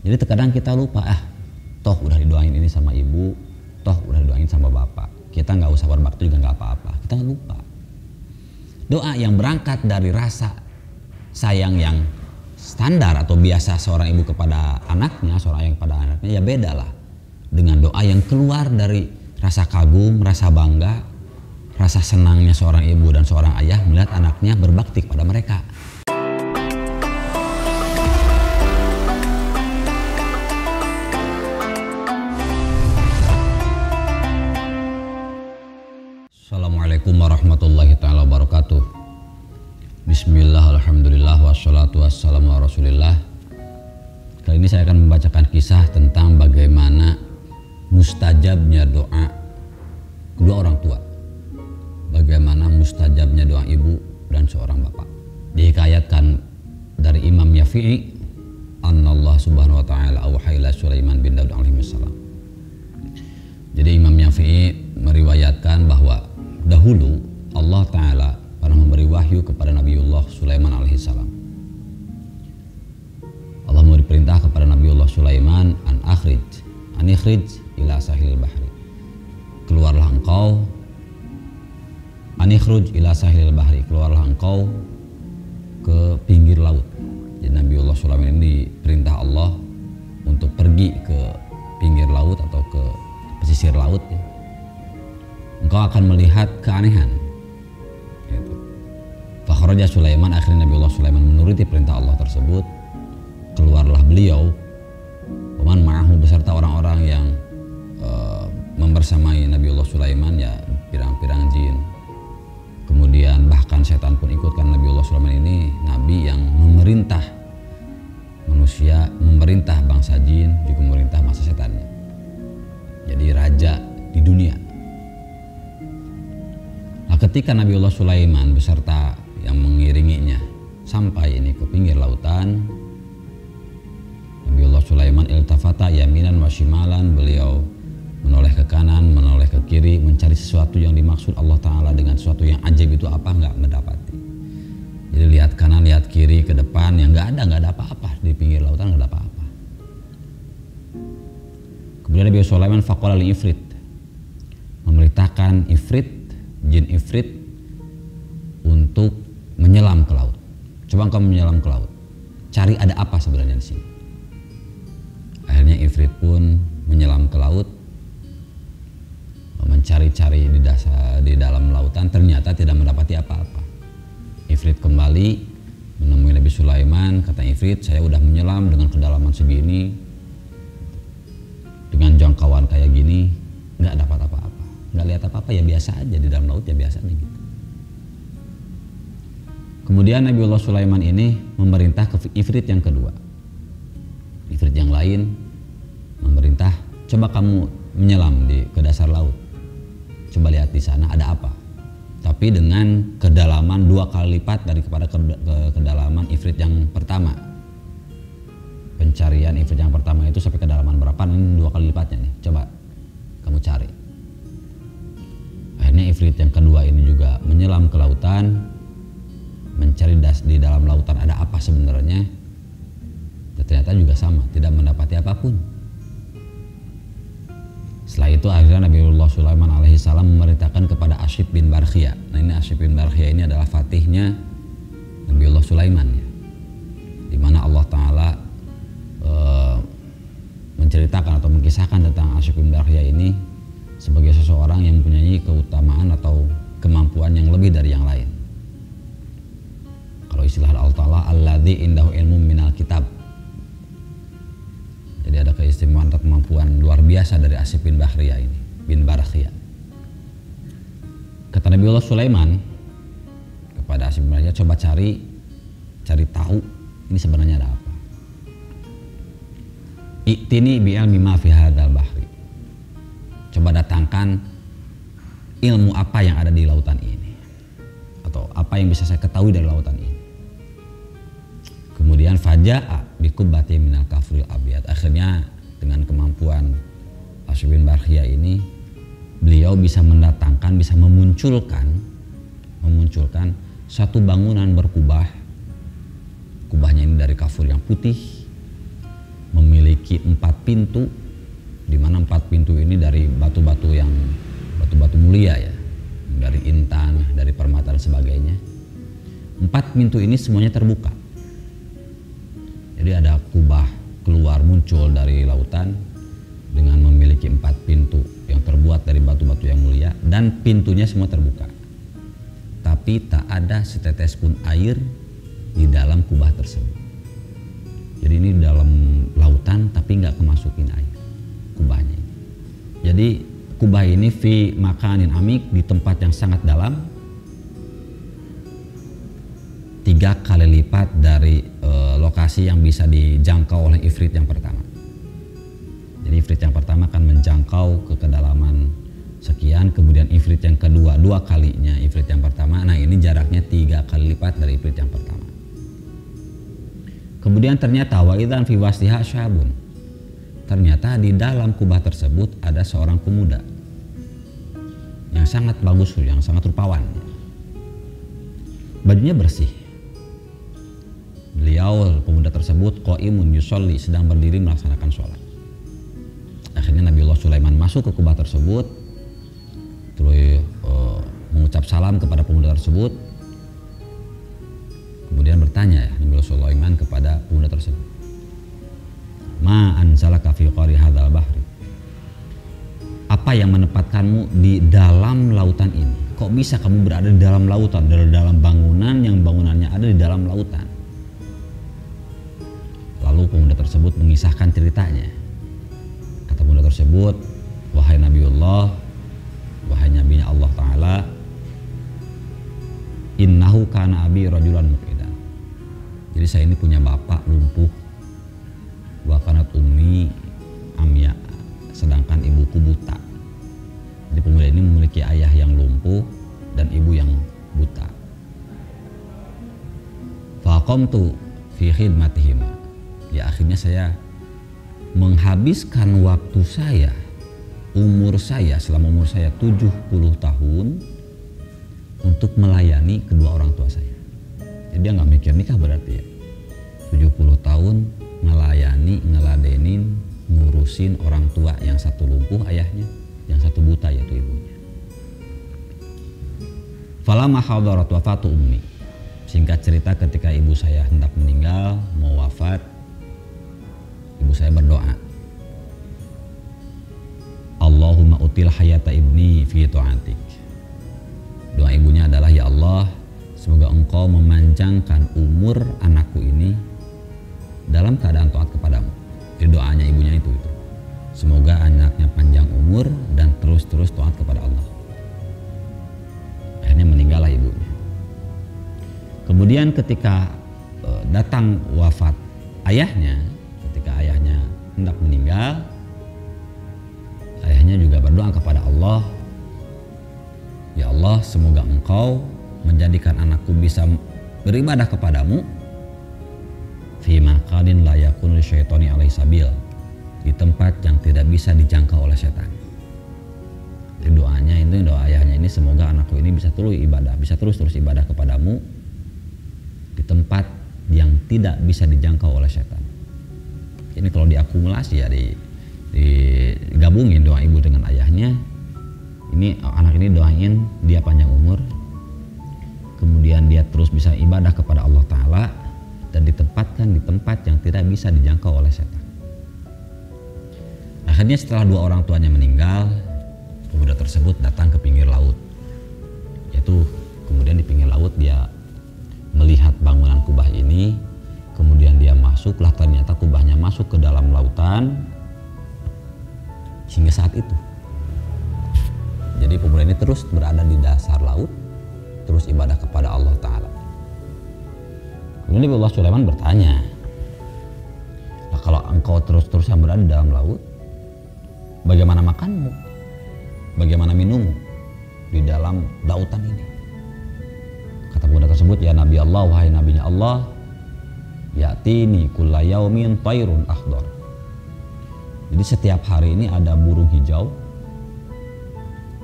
Jadi terkadang kita lupa, toh udah didoain ini sama ibu, toh udah didoain sama bapak, kita nggak usah berbakti juga nggak apa-apa. Kita lupa. Doa yang berangkat dari rasa sayang yang standar atau biasa seorang ibu kepada anaknya, seorang ayah kepada anaknya, ya beda lah dengan doa yang keluar dari rasa kagum, rasa bangga, rasa senangnya seorang ibu dan seorang ayah melihat anaknya berbakti kepada mereka. Assalamualaikum warahmatullahi ta'ala wabarakatuh. Bismillah, alhamdulillah, wassalatu wassalamu ala rasulillah. Kali ini saya akan membacakan kisah tentang bagaimana mustajabnya doa kedua orang tua. Bagaimana mustajabnya doa ibu dan seorang bapak. Dihikayatkan dari Imam Syafi'i, annallah subhanahu wa ta'ala awha ila Sulaiman bin Daud alaihi salam. Jadi Imam Syafi'i meriwayatkan bahwa dahulu Allah Ta'ala pernah memberi wahyu kepada Nabiullah Sulaiman alaihi salam. Allah memberi perintah kepada Nabiullah Sulaiman an ikhrij ila sahil bahri. Keluarlah engkau an ikhruj ila sahil bahri. Keluarlah engkau ke pinggir laut. Jadi Nabiullah Sulaiman ini diperintah Allah untuk pergi ke pinggir laut atau ke pesisir laut ya. Engkau akan melihat keanehan. Fakhraja Sulaiman, akhirnya Nabiullah Sulaiman menuruti perintah Allah tersebut. Keluarlah beliau, waman ma'ahu, beserta orang-orang yang membersamai Nabiullah Sulaiman, ya pirang-pirang jin. Kemudian bahkan setan pun ikut, karena Nabiullah Sulaiman ini nabi yang memerintah manusia, memerintah bangsa jin, juga memerintah masa setannya. Jadi raja di dunia. Nah, ketika Nabiullah Sulaiman beserta yang mengiringinya sampai ini ke pinggir lautan, Nabiullah Sulaiman iltafata yaminan wa shimalan, beliau menoleh ke kanan, menoleh ke kiri, mencari sesuatu yang dimaksud Allah Ta'ala dengan sesuatu yang ajaib. Itu apa? Nggak mendapati. Jadi lihat kanan, lihat kiri, ke depan, yang nggak ada apa-apa di pinggir lautan, nggak ada apa-apa. Kemudian Nabiullah Sulaiman faqala li ifrit, memerintahkan ifrit, jin ifrit, untuk menyelam ke laut. Coba engkau menyelam ke laut, cari ada apa sebenarnya di sini. Akhirnya ifrit pun menyelam ke laut, mencari-cari di dalam lautan, ternyata tidak mendapati apa-apa. Ifrit kembali menemui Nabi Sulaiman, kata ifrit, saya udah menyelam dengan kedalaman segini, dengan jangkauan kayak gini, nggak dapat apa-apa, nggak lihat apa-apa, ya biasa aja di dalam laut, ya biasa nih gitu. Kemudian Nabiullah Sulaiman ini memerintah ke ifrit yang kedua. Ifrit yang lain memerintah, coba kamu menyelam ke dasar laut, coba lihat di sana ada apa, tapi dengan kedalaman 2 kali lipat daripada kedalaman ifrit yang pertama. Pencarian ifrit yang pertama itu sampai kedalaman berapa, ini 2 kali lipatnya nih, coba kamu cari. Akhirnya ifrit yang kedua ini juga menyelam ke lautan, mencari di dalam lautan ada apa sebenarnya. Ternyata juga sama, tidak mendapati apapun. Setelah itu akhirnya Nabiullah Sulaiman alaihi salam memerintahkan kepada Asyib bin Barkhiyah. Nah, ini Asyib bin Barkhiyah ini adalah fatihnya Nabiullah Sulaiman ya. Di mana Allah Ta'ala menceritakan atau mengkisahkan tentang Asyib bin Barkhiyah ini sebagai seseorang yang mempunyai keutamaan atau kemampuan yang lebih dari yang lain. Kalau istilah Allah Ta'ala, alladzi indahu ilmu minal kitab. Jadi ada keistimewaan atau kemampuan luar biasa dari Asyib bin Barkhiyah ini, bin Barkhiyah. Kata Nabiullah Sulaiman kepada Asyib bin Barkhiyah, coba cari tahu ini sebenarnya ada apa. I'tini bi'ilmi ma fi hadzal bahri. Coba datangkan ilmu apa yang ada di lautan ini, atau apa yang bisa saya ketahui dari lautan ini. Kemudian faja'a bikubbati minal kafril abyad. Akhirnya dengan kemampuan Asyib bin Barkhiyah ini, beliau bisa mendatangkan, bisa memunculkan satu bangunan berkubah. Kubahnya ini dari kafur yang putih, memiliki memiliki 4 pintu, di mana 4 pintu ini dari batu-batu mulia ya, dari intan, dari permata dan sebagainya. 4 pintu ini semuanya terbuka. Jadi ada kubah keluar muncul dari lautan dengan memiliki 4 pintu yang terbuat dari batu-batu yang mulia, dan pintunya semua terbuka. Tapi tak ada setetes pun air di dalam kubah tersebut. Jadi ini di dalam lautan tapi nggak kemasukin air kubahnya. Jadi kubah ini fi makanin amik, di tempat yang sangat dalam, 3 kali lipat dari lokasi yang bisa dijangkau oleh ifrit yang pertama. Jadi ifrit yang pertama akan menjangkau ke kedalaman sekian, kemudian ifrit yang kedua 2 kalinya ifrit yang pertama. Nah ini jaraknya 3 kali lipat dari ifrit yang pertama. Kemudian ternyata wa idzan fi wasliha syabun. Ternyata di dalam kubah tersebut ada seorang pemuda yang sangat bagus, yang sangat rupawan. Bajunya bersih. Beliau pemuda tersebut qaimun yusolli, sedang berdiri melaksanakan sholat. Akhirnya Nabiullah Sulaiman masuk ke kubah tersebut, terus mengucap salam kepada pemuda tersebut. Kemudian bertanya ya Nabiullah Sulaiman kepada pemuda tersebut, ma anzalaka fi qari hadzal bahri, apa yang menempatkanmu di dalam lautan ini? Kok bisa kamu berada di dalam lautan, di dalam bangunan yang bangunannya ada di dalam lautan? Lalu pemuda tersebut mengisahkan ceritanya. Kata pemuda tersebut, wahai Nabiullah, wahai Nabinya Allah Ta'ala, innahu kana abi rajulan muqidan. Jadi saya ini punya bapak lumpuh, wa kanat ummi amya, sedangkan ibuku buta. Jadi pemuda ini memiliki ayah yang lumpuh dan ibu yang buta. Faqamtu fi khidmatihima. Ya akhirnya saya menghabiskan waktu saya, selama umur saya 70 tahun untuk melayani kedua orang tua saya. Jadi dia nggak mikir nikah berarti ya. 70 tahun melayani, ngeladenin, ngurusin orang tua, yang satu lumpuh ayahnya, yang satu buta yaitu ibunya. Falamma hadarat wafatu ummi. Singkat cerita, ketika ibu saya hendak meninggal, mau wafat, ibu saya berdoa, Allahumma util hayata ibni fi ta'atik. Doa ibunya adalah, ya Allah, semoga engkau memanjangkan umur anakku ini dalam keadaan taat kepadamu. Jadi doanya ibunya itu. Semoga anaknya panjang umur dan terus taat kepada Allah. Akhirnya meninggallah ibunya. Kemudian ketika datang wafat ayahnya, ketika ayahnya hendak meninggal, ayahnya juga berdoa kepada Allah, ya Allah, semoga engkau menjadikan anakku bisa beribadah kepadamu fi maqadin la yakunu syaitani alaihi sabil, di tempat yang tidak bisa dijangkau oleh setan. Jadi doanya itu, doa ayahnya ini, semoga anakku ini bisa terus ibadah kepadamu di tempat yang tidak bisa dijangkau oleh setan. Ini kalau diakumulasi ya, digabungin doa ibu dengan ayahnya, ini anak ini doain dia panjang umur, kemudian dia terus bisa ibadah kepada Allah Ta'ala, dan ditempatkan di tempat yang tidak bisa dijangkau oleh setan. Akhirnya setelah 2 orang tuanya meninggal, pemuda tersebut datang ke pinggir laut. Yaitu kemudian di pinggir laut dia melihat bangunan kubah ini, kemudian dia masuklah, ternyata kubahnya masuk ke dalam lautan. Hingga saat itu, jadi pemuda ini terus berada di dasar laut, terus ibadah kepada Allah Ta'ala. Kemudian Nabiullah Sulaiman bertanya, nah, kalau engkau terus-terusan berada di dalam laut, bagaimana makanmu? Bagaimana minummu di dalam lautan ini? Kata pemuda tersebut, ya Nabi Allah, wahai Nabinya Allah, ya'tini kulla yaumin tairun akhdar. Jadi setiap hari ini ada burung hijau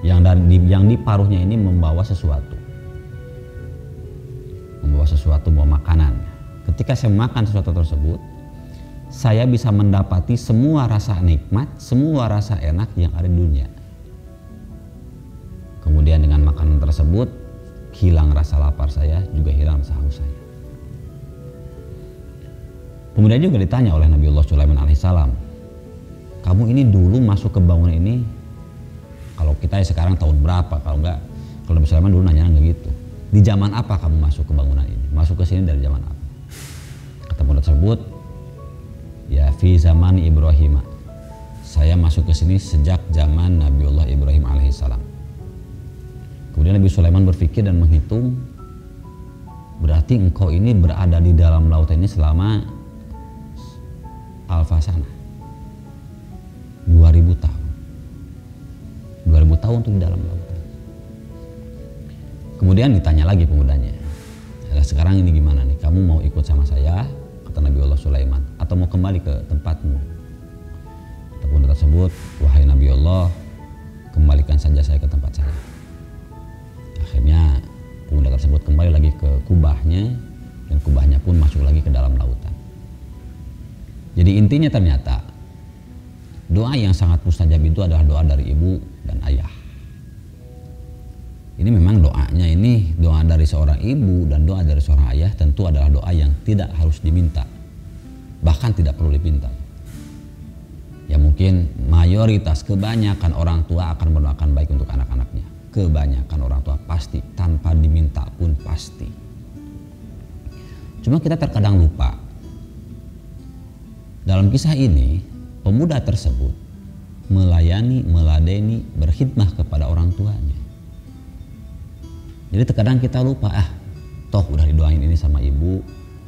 yang di paruhnya ini membawa sesuatu, membawa makanan. Ketika saya makan sesuatu tersebut, saya bisa mendapati semua rasa nikmat, semua rasa enak yang ada di dunia. Kemudian dengan makanan tersebut hilang rasa lapar saya, juga hilang rasa haus saya. Kemudian juga ditanya oleh Nabiullah Sulaiman alaihissalam, kamu ini dulu masuk ke bangunan ini, kalau kita sekarang tahun berapa, kalau Nabi Sulaiman dulu nanya nggak gitu, di zaman apa kamu masuk ke bangunan ini, masuk ke sini dari zaman apa? Kata murid tersebut, ya fi zaman Ibrahim, saya masuk ke sini sejak zaman Nabiullah Ibrahim alaihissalam. Kemudian Nabi Sulaiman berpikir dan menghitung, berarti engkau ini berada di dalam lautan ini selama alfasana, 2000 tahun. 2000 tahun tuh di dalam lautan. Kemudian ditanya lagi pemudanya, sekarang ini gimana nih, kamu mau ikut sama saya, kata Nabiullah Sulaiman, atau mau kembali ke tempatmu? Kata pemuda tersebut, wahai Nabiullah, kembalikan saja saya ke tempat saya. Akhirnya pemuda tersebut kembali lagi ke kubahnya, dan kubahnya pun masuk lagi ke dalam lautan. Jadi intinya ternyata doa yang sangat mustajab itu adalah doa dari ibu dan ayah. Ini memang doanya ini doa dari seorang ibu dan doa dari seorang ayah tentu adalah doa yang tidak harus diminta, bahkan tidak perlu dipinta. Ya mungkin mayoritas, kebanyakan orang tua akan mendoakan baik untuk anak-anaknya. Kebanyakan orang tua pasti, tanpa diminta pun pasti. Cuma kita terkadang lupa. Dalam kisah ini, pemuda tersebut melayani, meladeni, berkhidmah kepada orang tuanya. Jadi terkadang kita lupa, toh udah didoain ini sama ibu,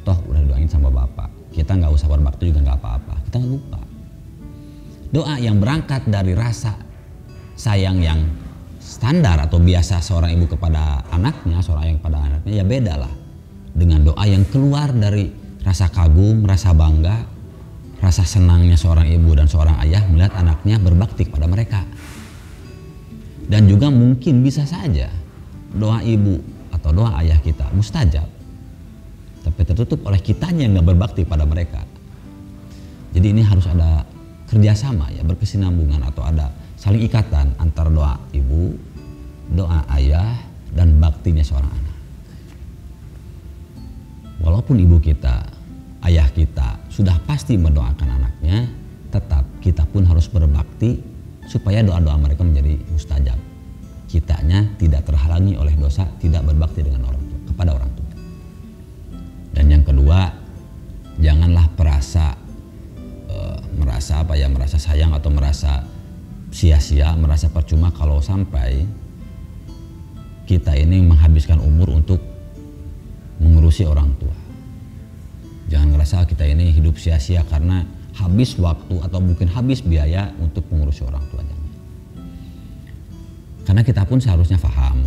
toh udah didoain sama bapak. Kita nggak usah berbakti juga nggak apa-apa. Kita lupa. Doa yang berangkat dari rasa sayang yang standar atau biasa seorang ibu kepada anaknya, seorang ayah kepada anaknya, ya beda lah dengan doa yang keluar dari rasa kagum, rasa bangga, rasa senangnya seorang ibu dan seorang ayah melihat anaknya berbakti kepada mereka. Dan juga mungkin bisa saja doa ibu atau doa ayah kita mustajab, tapi tertutup oleh kitanya yang gak berbakti pada mereka. Jadi ini harus ada kerjasama, ya, berkesinambungan atau ada saling ikatan antara doa ibu, doa ayah, dan baktinya seorang anak. Walaupun ibu kita, ayah kita sudah pasti mendoakan anaknya, tetap kita pun harus berbakti supaya doa-doa mereka menjadi mustajab. Kitanya tidak terhalangi oleh dosa tidak berbakti dengan orang tua, kepada orang tua. Dan yang kedua, janganlah merasa sayang atau merasa sia-sia, merasa percuma kalau sampai kita ini menghabiskan umur untuk mengurusi orang tua. Jangan ngerasa kita ini hidup sia-sia karena habis waktu atau mungkin habis biaya untuk mengurusi orang tua. Jangan. Karena kita pun seharusnya paham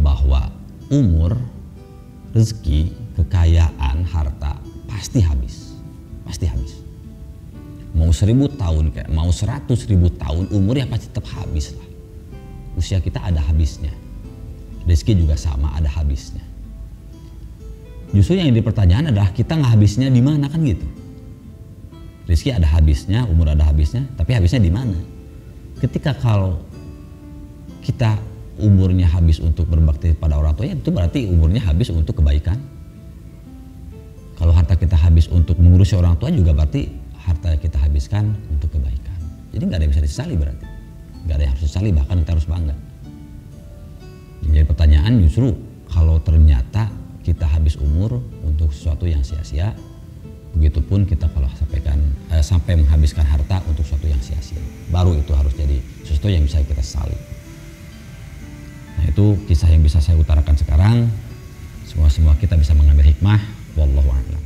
bahwa umur, rezeki, kekayaan, harta pasti habis. Pasti habis. Mau 1000 tahun, kayak mau 100.000 tahun, umur ya pasti tetap habis lah. Usia kita ada habisnya. Rezeki juga sama, ada habisnya. Justru yang jadi pertanyaan adalah kita nggak habisnya di mana, kan gitu. Rezeki ada habisnya, umur ada habisnya, tapi habisnya di mana? Ketika kalau kita umurnya habis untuk berbakti pada orang tua, ya itu berarti umurnya habis untuk kebaikan. Kalau harta kita habis untuk mengurusi orang tua, juga berarti harta kita habiskan untuk kebaikan. Jadi nggak ada yang bisa disesali berarti. Nggak ada yang harus disesali, bahkan kita harus bangga. Jadi pertanyaan justru kalau ternyata kita habis umur untuk sesuatu yang sia-sia, begitupun kita kalau sampai menghabiskan harta untuk sesuatu yang sia-sia, baru itu harus jadi sesuatu yang bisa kita sesali. Nah, itu kisah yang bisa saya utarakan sekarang. Semua kita bisa mengambil hikmah. Wallahu a'lam.